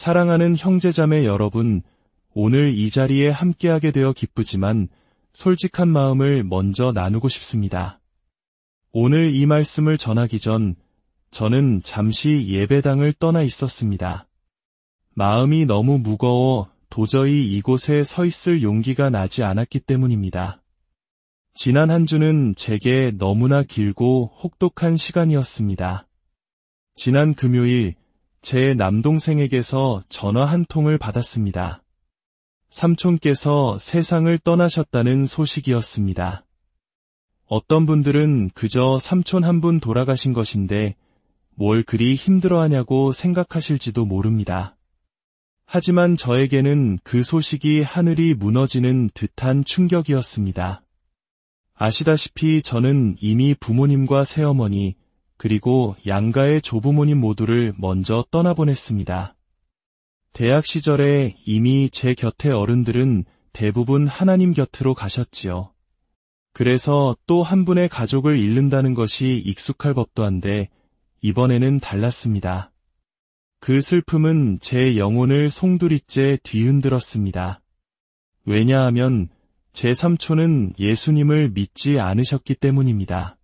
사랑하는 형제자매 여러분, 오늘 이 자리에 함께하게 되어 기쁘지만 솔직한 마음을 먼저 나누고 싶습니다. 오늘 이 말씀을 전하기 전 저는 잠시 예배당을 떠나 있었습니다. 마음이 너무 무거워 도저히 이곳에 서 있을 용기가 나지 않았기 때문입니다. 지난 한 주는 제게 너무나 길고 혹독한 시간이었습니다. 지난 금요일 제 남동생에게서 전화 한 통을 받았습니다. 삼촌께서 세상을 떠나셨다는 소식이었습니다. 어떤 분들은 그저 삼촌 한 분 돌아가신 것인데 뭘 그리 힘들어하냐고 생각하실지도 모릅니다. 하지만 저에게는 그 소식이 하늘이 무너지는 듯한 충격이었습니다. 아시다시피 저는 이미 부모님과 새어머니 그리고 양가의 조부모님 모두를 먼저 떠나보냈습니다. 대학 시절에 이미 제 곁의 어른들은 대부분 하나님 곁으로 가셨지요. 그래서 또 한 분의 가족을 잃는다는 것이 익숙할 법도 한데 이번에는 달랐습니다. 그 슬픔은 제 영혼을 송두리째 뒤흔들었습니다. 왜냐하면 제 삼촌은 예수님을 믿지 않으셨기 때문입니다.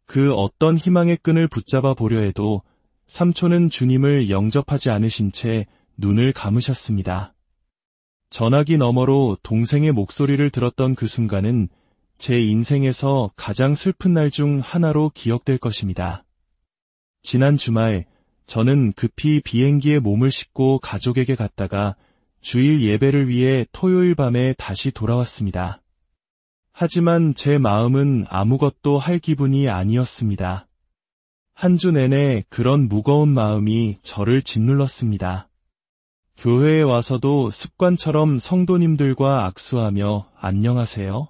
그 어떤 희망의 끈을 붙잡아 보려 해도 삼촌은 주님을 영접하지 않으신 채 눈을 감으셨습니다. 전화기 너머로 동생의 목소리를 들었던 그 순간은 제 인생에서 가장 슬픈 날 중 하나로 기억될 것입니다. 지난 주말 저는 급히 비행기에 몸을 싣고 가족에게 갔다가 주일 예배를 위해 토요일 밤에 다시 돌아왔습니다. 하지만 제 마음은 아무것도 할 기분이 아니었습니다. 한 주 내내 그런 무거운 마음이 저를 짓눌렀습니다. 교회에 와서도 습관처럼 성도님들과 악수하며 안녕하세요?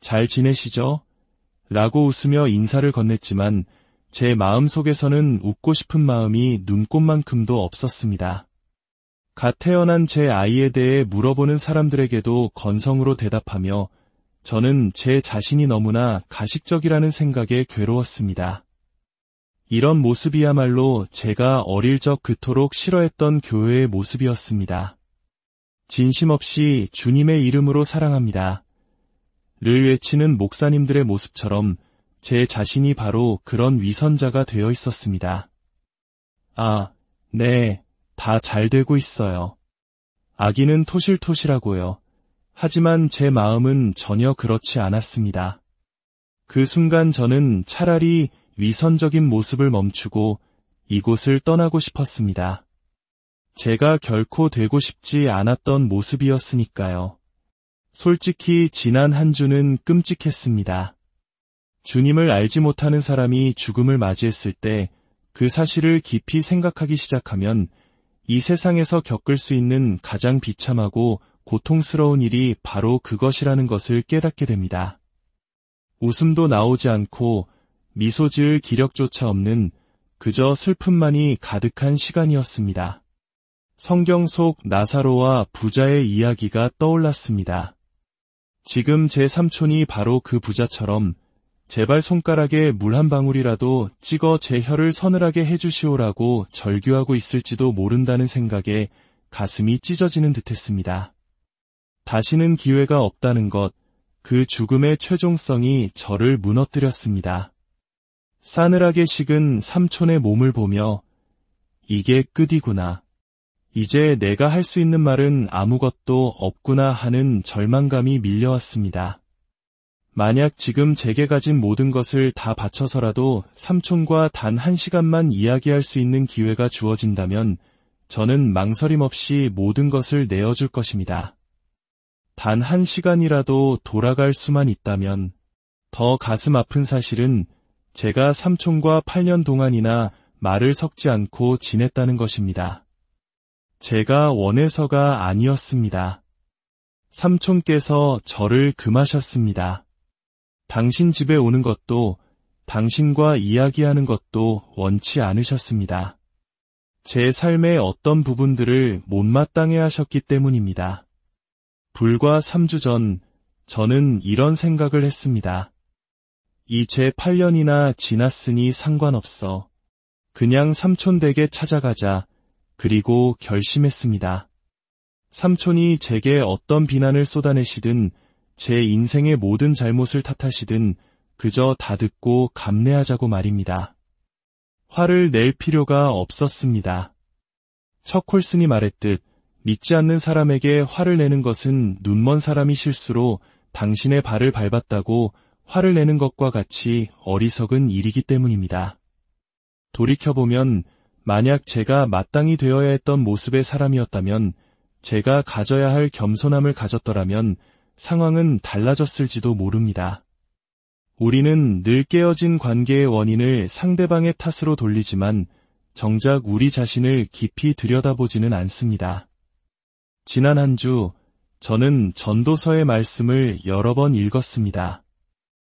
잘 지내시죠? 라고 웃으며 인사를 건넸지만 제 마음속에서는 웃고 싶은 마음이 눈꼽만큼도 없었습니다. 갓 태어난 제 아이에 대해 물어보는 사람들에게도 건성으로 대답하며 저는 제 자신이 너무나 가식적이라는 생각에 괴로웠습니다. 이런 모습이야말로 제가 어릴 적 그토록 싫어했던 교회의 모습이었습니다. 진심 없이 주님의 이름으로 사랑합니다. 를 외치는 목사님들의 모습처럼 제 자신이 바로 그런 위선자가 되어 있었습니다. 아, 네, 다 잘 되고 있어요. 아기는 토실토실하고요. 하지만 제 마음은 전혀 그렇지 않았습니다. 그 순간 저는 차라리 위선적인 모습을 멈추고 이곳을 떠나고 싶었습니다. 제가 결코 되고 싶지 않았던 모습이었으니까요. 솔직히 지난 한 주는 끔찍했습니다. 주님을 알지 못하는 사람이 죽음을 맞이했을 때 그 사실을 깊이 생각하기 시작하면 이 세상에서 겪을 수 있는 가장 비참하고 고통스러운 일이 바로 그것이라는 것을 깨닫게 됩니다. 웃음도 나오지 않고 미소 지을 기력조차 없는 그저 슬픔만이 가득한 시간이었습니다. 성경 속 나사로와 부자의 이야기가 떠올랐습니다. 지금 제 삼촌이 바로 그 부자처럼 제발 손가락에 물 한 방울이라도 찍어 제 혀를 서늘하게 해주시오라고 절규하고 있을지도 모른다는 생각에 가슴이 찢어지는 듯했습니다. 다시는 기회가 없다는 것, 그 죽음의 최종성이 저를 무너뜨렸습니다. 싸늘하게 식은 삼촌의 몸을 보며 이게 끝이구나. 이제 내가 할 수 있는 말은 아무것도 없구나 하는 절망감이 밀려왔습니다. 만약 지금 제게 가진 모든 것을 다 바쳐서라도 삼촌과 단 1시간만 이야기할 수 있는 기회가 주어진다면 저는 망설임 없이 모든 것을 내어줄 것입니다. 단 1시간이라도 돌아갈 수만 있다면. 더 가슴 아픈 사실은 제가 삼촌과 8년 동안이나 말을 섞지 않고 지냈다는 것입니다. 제가 원해서가 아니었습니다. 삼촌께서 저를 금하셨습니다. 당신 집에 오는 것도 당신과 이야기하는 것도 원치 않으셨습니다. 제 삶의 어떤 부분들을 못마땅해 하셨기 때문입니다. 불과 3주 전 저는 이런 생각을 했습니다. 이제 8년이나 지났으니 상관없어. 그냥 삼촌 댁에 찾아가자. 그리고 결심했습니다. 삼촌이 제게 어떤 비난을 쏟아내시든 제 인생의 모든 잘못을 탓하시든 그저 다 듣고 감내하자고 말입니다. 화를 낼 필요가 없었습니다. 척 콜슨이 말했듯 믿지 않는 사람에게 화를 내는 것은 눈먼 사람이 실수로 당신의 발을 밟았다고 화를 내는 것과 같이 어리석은 일이기 때문입니다. 돌이켜보면 만약 제가 마땅히 되어야 했던 모습의 사람이었다면, 제가 가져야 할 겸손함을 가졌더라면 상황은 달라졌을지도 모릅니다. 우리는 늘 깨어진 관계의 원인을 상대방의 탓으로 돌리지만 정작 우리 자신을 깊이 들여다보지는 않습니다. 지난 한 주 저는 전도서의 말씀을 여러 번 읽었습니다.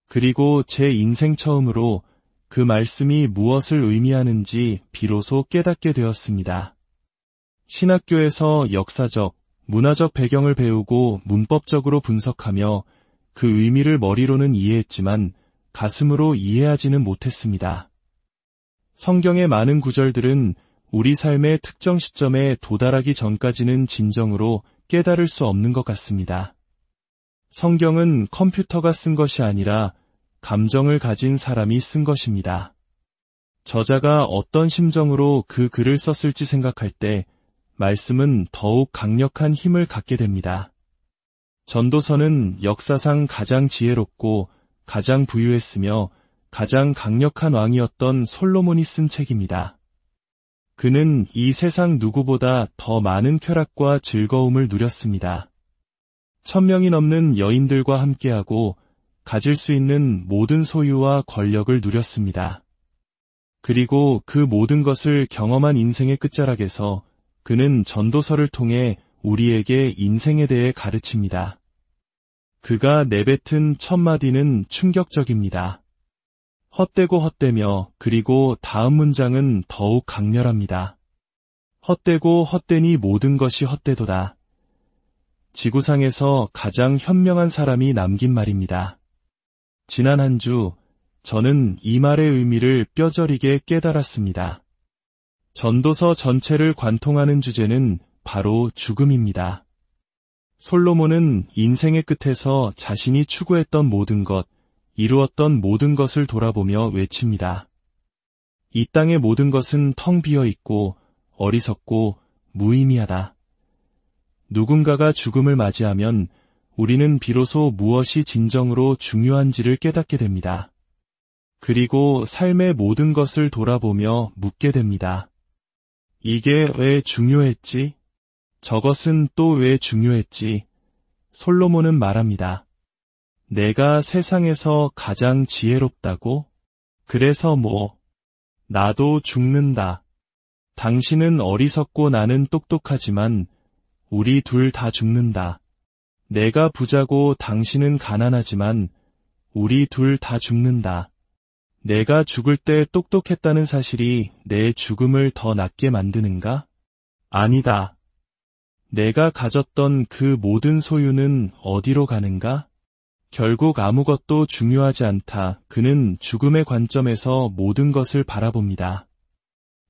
그리고 제 인생 처음으로 그 말씀이 무엇을 의미하는지 비로소 깨닫게 되었습니다. 신학교에서 역사적, 문화적 배경을 배우고 문법적으로 분석하며 그 의미를 머리로는 이해했지만 가슴으로 이해하지는 못했습니다. 성경의 많은 구절들은 우리 삶의 특정 시점에 도달하기 전까지는 진정으로 깨달을 수 없는 것 같습니다. 성경은 컴퓨터가 쓴 것이 아니라 감정을 가진 사람이 쓴 것입니다. 저자가 어떤 심정으로 그 글을 썼을지 생각할 때 말씀은 더욱 강력한 힘을 갖게 됩니다. 전도서는 역사상 가장 지혜롭고 가장 부유했으며 가장 강력한 왕이었던 솔로몬이 쓴 책입니다. 그는 이 세상 누구보다 더 많은 쾌락과 즐거움을 누렸습니다. 1000명이 넘는 여인들과 함께하고 가질 수 있는 모든 소유와 권력을 누렸습니다. 그리고 그 모든 것을 경험한 인생의 끝자락에서 그는 전도서를 통해 우리에게 인생에 대해 가르칩니다. 그가 내뱉은 첫 마디는 충격적입니다. 헛되고 헛되며, 그리고 다음 문장은 더욱 강렬합니다. 헛되고 헛되니 모든 것이 헛되도다. 지구상에서 가장 현명한 사람이 남긴 말입니다. 지난 한 주 저는 이 말의 의미를 뼈저리게 깨달았습니다. 전도서 전체를 관통하는 주제는 바로 죽음입니다. 솔로몬은 인생의 끝에서 자신이 추구했던 모든 것, 이루었던 모든 것을 돌아보며 외칩니다. 이 땅의 모든 것은 텅 비어 있고 어리석고 무의미하다. 누군가가 죽음을 맞이하면 우리는 비로소 무엇이 진정으로 중요한지를 깨닫게 됩니다. 그리고 삶의 모든 것을 돌아보며 묻게 됩니다. 이게 왜 중요했지? 저것은 또 왜 중요했지? 솔로몬은 말합니다. 내가 세상에서 가장 지혜롭다고? 그래서 뭐? 나도 죽는다. 당신은 어리석고 나는 똑똑하지만 우리 둘 다 죽는다. 내가 부자고 당신은 가난하지만 우리 둘 다 죽는다. 내가 죽을 때 똑똑했다는 사실이 내 죽음을 더 낫게 만드는가? 아니다. 내가 가졌던 그 모든 소유는 어디로 가는가? 결국 아무것도 중요하지 않다. 그는 죽음의 관점에서 모든 것을 바라봅니다.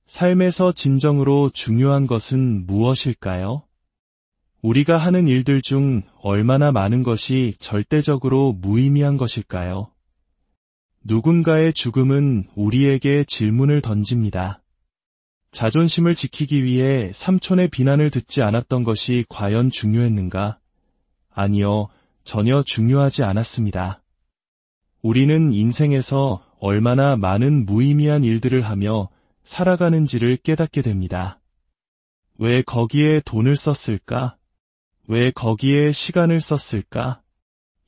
삶에서 진정으로 중요한 것은 무엇일까요? 우리가 하는 일들 중 얼마나 많은 것이 절대적으로 무의미한 것일까요? 누군가의 죽음은 우리에게 질문을 던집니다. 자존심을 지키기 위해 삼촌의 비난을 듣지 않았던 것이 과연 중요했는가? 아니요, 전혀 중요하지 않았습니다. 우리는 인생에서 얼마나 많은 무의미한 일들을 하며 살아가는지를 깨닫게 됩니다. 왜 거기에 돈을 썼을까? 왜 거기에 시간을 썼을까?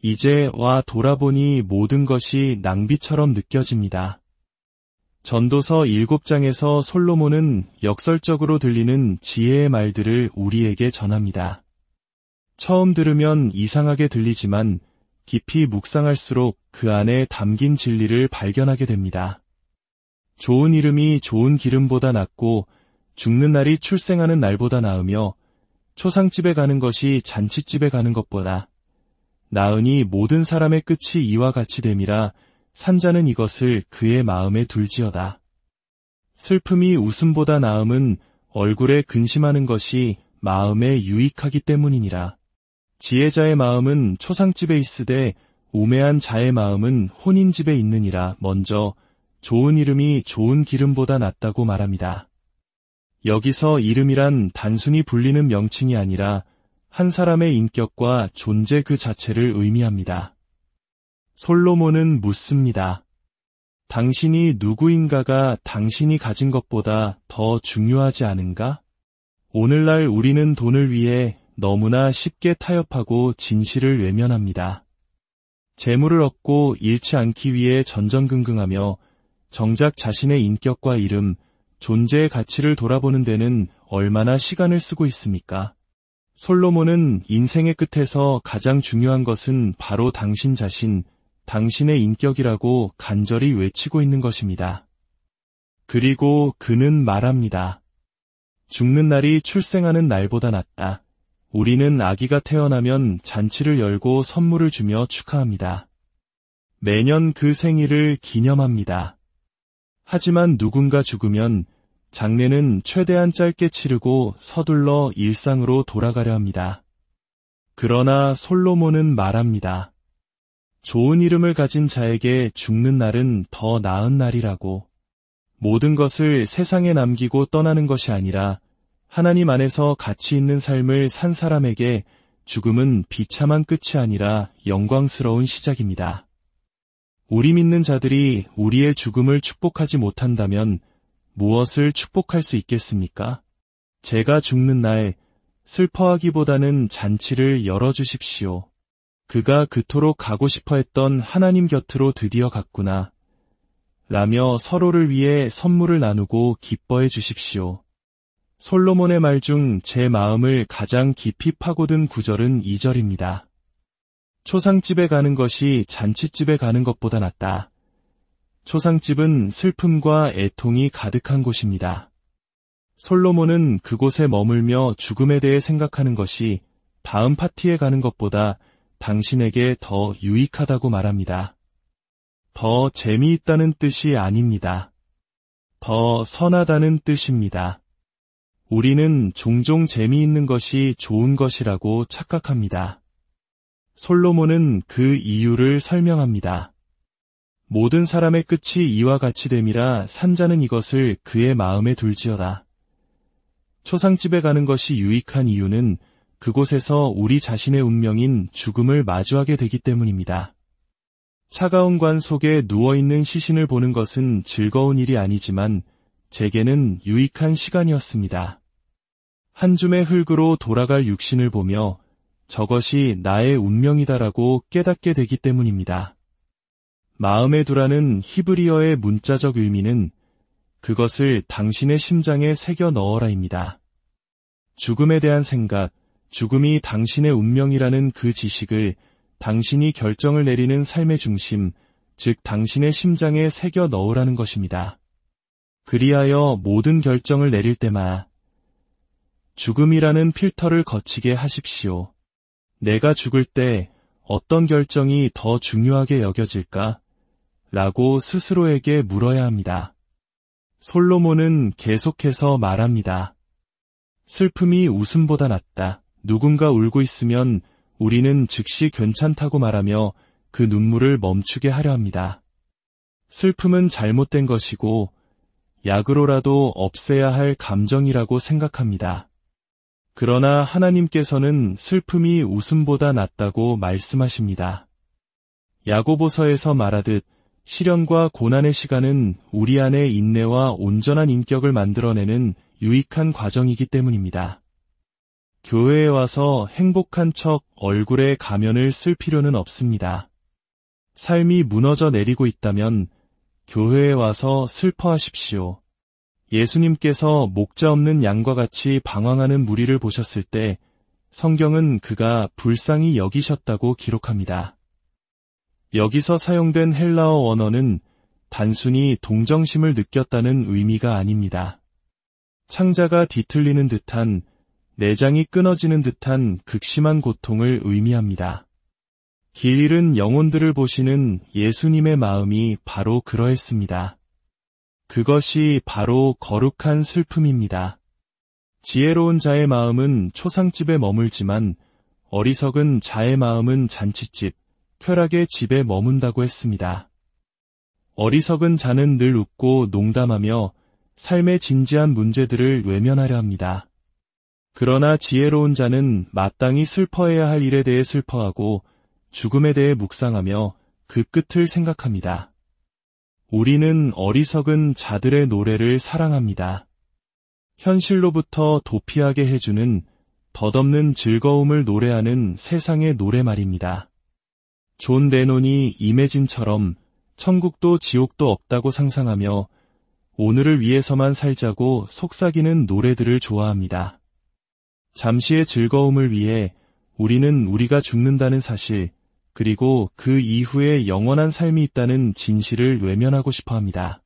이제 와 돌아보니 모든 것이 낭비처럼 느껴집니다. 전도서 7장에서 솔로몬은 역설적으로 들리는 지혜의 말들을 우리에게 전합니다. 처음 들으면 이상하게 들리지만 깊이 묵상할수록 그 안에 담긴 진리를 발견하게 됩니다. 좋은 이름이 좋은 기름보다 낫고 죽는 날이 출생하는 날보다 나으며 초상집에 가는 것이 잔치집에 가는 것보다 나으니 모든 사람의 끝이 이와 같이 됨이라 산자는 이것을 그의 마음에 둘지어다. 슬픔이 웃음보다 나음은 얼굴에 근심하는 것이 마음에 유익하기 때문이니라. 지혜자의 마음은 초상집에 있으되 우매한 자의 마음은 혼인집에 있느니라. 먼저 좋은 이름이 좋은 기름보다 낫다고 말합니다. 여기서 이름이란 단순히 불리는 명칭이 아니라 한 사람의 인격과 존재 그 자체를 의미합니다. 솔로몬은 묻습니다. 당신이 누구인가가 당신이 가진 것보다 더 중요하지 않은가? 오늘날 우리는 돈을 위해 너무나 쉽게 타협하고 진실을 외면합니다. 재물을 얻고 잃지 않기 위해 전전긍긍하며 정작 자신의 인격과 이름, 존재의 가치를 돌아보는 데는 얼마나 시간을 쓰고 있습니까? 솔로몬은 인생의 끝에서 가장 중요한 것은 바로 당신 자신, 당신의 인격이라고 간절히 외치고 있는 것입니다. 그리고 그는 말합니다. 죽는 날이 출생하는 날보다 낫다. 우리는 아기가 태어나면 잔치를 열고 선물을 주며 축하합니다. 매년 그 생일을 기념합니다. 하지만 누군가 죽으면 장례는 최대한 짧게 치르고 서둘러 일상으로 돌아가려 합니다. 그러나 솔로몬은 말합니다. 좋은 이름을 가진 자에게 죽는 날은 더 나은 날이라고. 모든 것을 세상에 남기고 떠나는 것이 아니라 하나님 안에서 가치 있는 삶을 산 사람에게 죽음은 비참한 끝이 아니라 영광스러운 시작입니다. 우리 믿는 자들이 우리의 죽음을 축복하지 못한다면 무엇을 축복할 수 있겠습니까? 제가 죽는 날 슬퍼하기보다는 잔치를 열어주십시오. 그가 그토록 가고 싶어 했던 하나님 곁으로 드디어 갔구나. 라며 서로를 위해 선물을 나누고 기뻐해 주십시오. 솔로몬의 말 중 제 마음을 가장 깊이 파고든 구절은 2절입니다. 초상집에 가는 것이 잔치집에 가는 것보다 낫다. 초상집은 슬픔과 애통이 가득한 곳입니다. 솔로몬은 그곳에 머물며 죽음에 대해 생각하는 것이 다음 파티에 가는 것보다 당신에게 더 유익하다고 말합니다. 더 재미있다는 뜻이 아닙니다. 더 선하다는 뜻입니다. 우리는 종종 재미있는 것이 좋은 것이라고 착각합니다. 솔로몬은 그 이유를 설명합니다. 모든 사람의 끝이 이와 같이 됨이라 산자는 이것을 그의 마음에 둘지어다. 초상집에 가는 것이 유익한 이유는 그곳에서 우리 자신의 운명인 죽음을 마주하게 되기 때문입니다. 차가운 관 속에 누워있는 시신을 보는 것은 즐거운 일이 아니지만 제게는 유익한 시간이었습니다. 한 줌의 흙으로 돌아갈 육신을 보며 저것이 나의 운명이다라고 깨닫게 되기 때문입니다. 마음에 두라는 히브리어의 문자적 의미는 그것을 당신의 심장에 새겨 넣어라입니다. 죽음에 대한 생각, 죽음이 당신의 운명이라는 그 지식을 당신이 결정을 내리는 삶의 중심, 즉 당신의 심장에 새겨 넣으라는 것입니다. 그리하여 모든 결정을 내릴 때마다 죽음이라는 필터를 거치게 하십시오. 내가 죽을 때 어떤 결정이 더 중요하게 여겨질까? 라고 스스로에게 물어야 합니다. 솔로몬은 계속해서 말합니다. 슬픔이 웃음보다 낫다. 누군가 울고 있으면 우리는 즉시 괜찮다고 말하며 그 눈물을 멈추게 하려 합니다. 슬픔은 잘못된 것이고 약으로라도 없애야 할 감정이라고 생각합니다. 그러나 하나님께서는 슬픔이 웃음보다 낫다고 말씀하십니다. 야고보서에서 말하듯 시련과 고난의 시간은 우리 안에 인내와 온전한 인격을 만들어내는 유익한 과정이기 때문입니다. 교회에 와서 행복한 척 얼굴에 가면을 쓸 필요는 없습니다. 삶이 무너져 내리고 있다면 교회에 와서 슬퍼하십시오. 예수님께서 목자 없는 양과 같이 방황하는 무리를 보셨을 때 성경은 그가 불쌍히 여기셨다고 기록합니다. 여기서 사용된 헬라어 원어는 단순히 동정심을 느꼈다는 의미가 아닙니다. 창자가 뒤틀리는 듯한, 내장이 끊어지는 듯한 극심한 고통을 의미합니다. 길 잃은 영혼들을 보시는 예수님의 마음이 바로 그러했습니다. 그것이 바로 거룩한 슬픔입니다. 지혜로운 자의 마음은 초상집에 머물지만 어리석은 자의 마음은 잔치집, 쾌락의 집에 머문다고 했습니다. 어리석은 자는 늘 웃고 농담하며 삶의 진지한 문제들을 외면하려 합니다. 그러나 지혜로운 자는 마땅히 슬퍼해야 할 일에 대해 슬퍼하고 죽음에 대해 묵상하며 그 끝을 생각합니다. 우리는 어리석은 자들의 노래를 사랑합니다. 현실로부터 도피하게 해주는 덧없는 즐거움을 노래하는 세상의 노래 말입니다. 존 레논이 이매진처럼 천국도 지옥도 없다고 상상하며 오늘을 위해서만 살자고 속삭이는 노래들을 좋아합니다. 잠시의 즐거움을 위해 우리는 우리가 죽는다는 사실, 그리고 그 이후에 영원한 삶이 있다는 진실을 외면하고 싶어 합니다.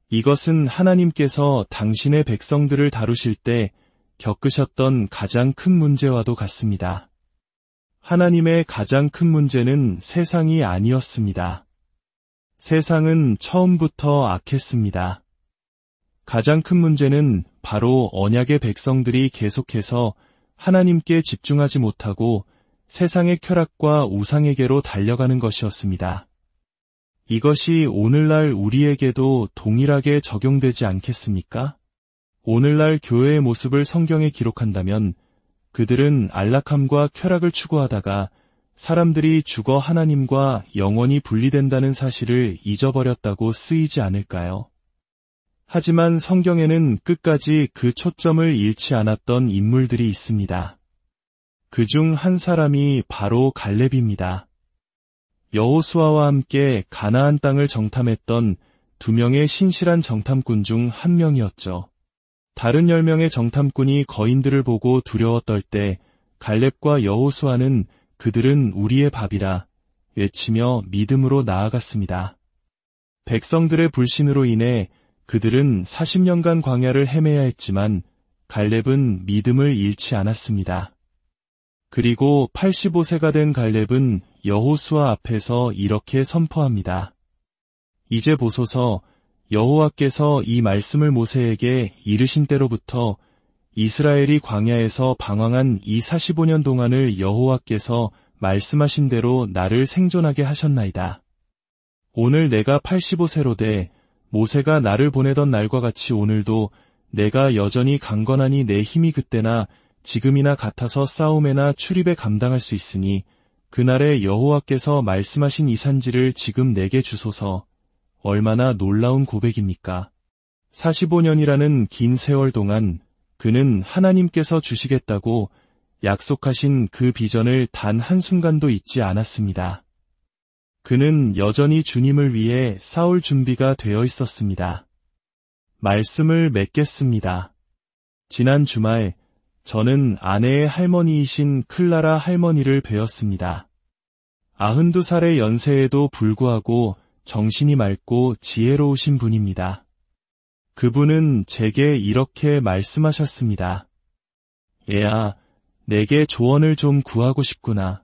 이것은 하나님께서 당신의 백성들을 다루실 때 겪으셨던 가장 큰 문제와도 같습니다. 하나님의 가장 큰 문제는 세상이 아니었습니다. 세상은 처음부터 악했습니다. 가장 큰 문제는 바로 언약의 백성들이 계속해서 하나님께 집중하지 못하고 세상의 쾌락과 우상에게로 달려가는 것이었습니다. 이것이 오늘날 우리에게도 동일하게 적용되지 않겠습니까? 오늘날 교회의 모습을 성경에 기록한다면 그들은 안락함과 쾌락을 추구하다가 사람들이 죽어 하나님과 영원히 분리된다는 사실을 잊어버렸다고 쓰이지 않을까요? 하지만 성경에는 끝까지 그 초점을 잃지 않았던 인물들이 있습니다. 그중 한 사람이 바로 갈렙입니다. 여호수아와 함께 가나안 땅을 정탐했던 2명의 신실한 정탐꾼 중 한 명이었죠. 다른 10명의 정탐꾼이 거인들을 보고 두려워 떨 때 갈렙과 여호수아는 그들은 우리의 밥이라 외치며 믿음으로 나아갔습니다. 백성들의 불신으로 인해 그들은 40년간 광야를 헤매야 했지만 갈렙은 믿음을 잃지 않았습니다. 그리고 85세가 된 갈렙은 여호수아 앞에서 이렇게 선포합니다. 이제 보소서, 여호와께서 이 말씀을 모세에게 이르신 때로부터 이스라엘이 광야에서 방황한 이 45년 동안을 여호와께서 말씀하신 대로 나를 생존하게 하셨나이다. 오늘 내가 85세로 돼 모세가 나를 보내던 날과 같이 오늘도 내가 여전히 강건하니 내 힘이 그때나 지금이나 같아서 싸움에나 출입에 감당할 수 있으니 그날에 여호와께서 말씀하신 이 산지를 지금 내게 주소서. 얼마나 놀라운 고백입니까? 45년이라는 긴 세월 동안 그는 하나님께서 주시겠다고 약속하신 그 비전을 단 한순간도 잊지 않았습니다. 그는 여전히 주님을 위해 싸울 준비가 되어 있었습니다. 말씀을 맺겠습니다. 지난 주말 저는 아내의 할머니이신 클라라 할머니를 뵈었습니다. 92살의 연세에도 불구하고 정신이 맑고 지혜로우신 분입니다. 그분은 제게 이렇게 말씀하셨습니다. 애야, 내게 조언을 좀 구하고 싶구나.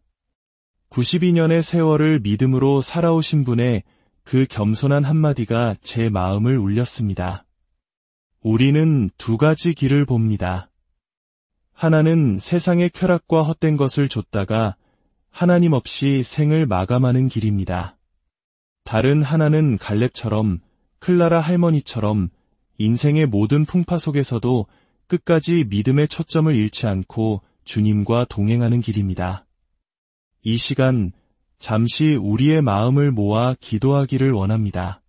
92년의 세월을 믿음으로 살아오신 분의 그 겸손한 한마디가 제 마음을 울렸습니다. 우리는 2가지 길을 봅니다. 하나는 세상의 쾌락과 헛된 것을 좇다가 하나님 없이 생을 마감하는 길입니다. 다른 하나는 갈렙처럼, 클라라 할머니처럼 인생의 모든 풍파 속에서도 끝까지 믿음의 초점을 잃지 않고 주님과 동행하는 길입니다. 이 시간 잠시 우리의 마음을 모아 기도하기를 원합니다.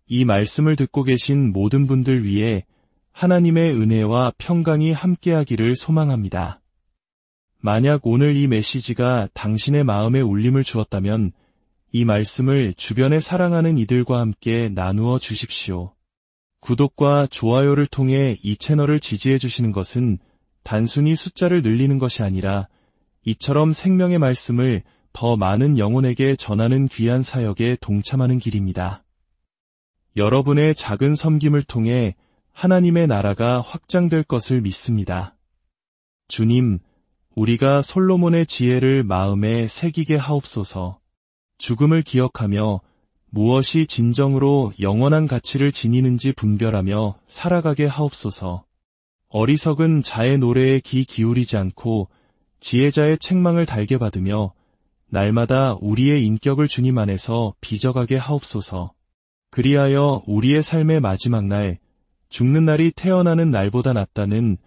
이 말씀을 듣고 계신 모든 분들 위해 하나님의 은혜와 평강이 함께하기를 소망합니다. 만약 오늘 이 메시지가 당신의 마음에 울림을 주었다면 이 말씀을 주변에 사랑하는 이들과 함께 나누어 주십시오. 구독과 좋아요를 통해 이 채널을 지지해 주시는 것은 단순히 숫자를 늘리는 것이 아니라 이처럼 생명의 말씀을 더 많은 영혼에게 전하는 귀한 사역에 동참하는 길입니다. 여러분의 작은 섬김을 통해 하나님의 나라가 확장될 것을 믿습니다. 주님, 우리가 솔로몬의 지혜를 마음에 새기게 하옵소서. 죽음을 기억하며 무엇이 진정으로 영원한 가치를 지니는지 분별하며 살아가게 하옵소서. 어리석은 자의 노래에 귀 기울이지 않고 지혜자의 책망을 달게 받으며 날마다 우리의 인격을 주님 안에서 빚어가게 하옵소서. 그리하여 우리의 삶의 마지막 날, 죽는 날이 태어나는 날보다 낫다는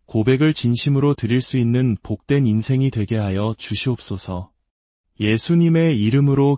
고백을 진심으로 드릴 수 있는 복된 인생이 되게 하여 주시옵소서. 예수님의 이름으로